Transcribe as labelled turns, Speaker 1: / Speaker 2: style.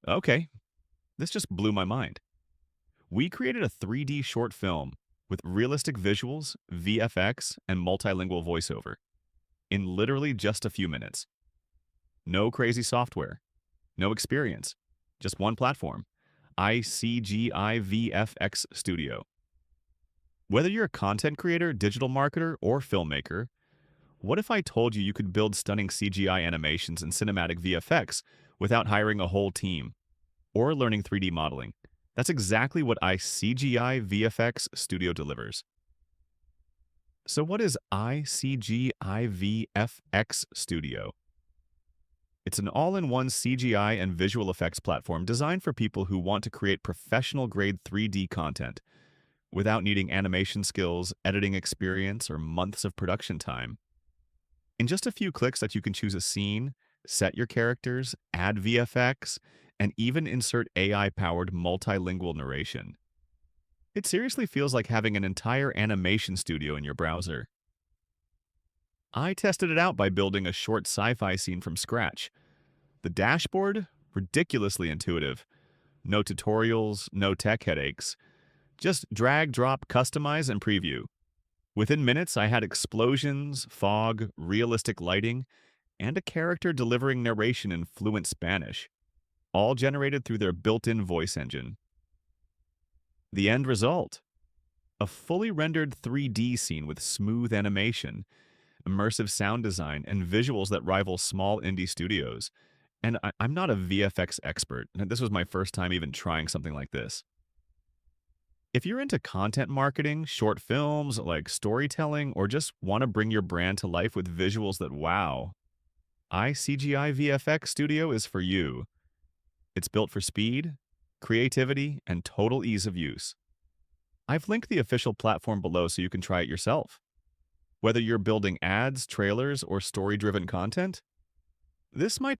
Speaker 1: Okay, this just blew my mind. We created a 3D short film with realistic visuals, VFX, and multilingual voiceover in literally just a few minutes. No crazy software, no experience, just one platform. I CGI-VFX Studio. Whether you're a content creator, digital marketer, or filmmaker, what if I told you you could build stunning CGI animations and cinematic VFX without hiring a whole team or learning 3D modeling? That's exactly what I CGI VFX Studio delivers. So what is I CGI VFX Studio? It's an all-in-one CGI and visual effects platform designed for people who want to create professional-grade 3D content without needing animation skills, editing experience, or months of production time. In just a few clicks that you can choose a scene, set your characters, add VFX, and even insert AI-powered multilingual narration. It seriously feels like having an entire animation studio in your browser. I tested it out by building a short sci-fi scene from scratch. The dashboard? Ridiculously intuitive. No tutorials, no tech headaches. Just drag, drop, customize, and preview. Within minutes, I had explosions, fog, realistic lighting, and a character delivering narration in fluent Spanish, all generated through their built-in voice engine. The end result? A fully rendered 3D scene with smooth animation, immersive sound design, and visuals that rival small indie studios. And I'm not a VFX expert. This was my first time even trying something like this. If you're into content marketing, short films, like storytelling, or just want to bring your brand to life with visuals that wow, iCGI VFX Studio is for you. It's built for speed, creativity, and total ease of use. I've linked the official platform below so you can try it yourself. Whether you're building ads, trailers, or story-driven content, this might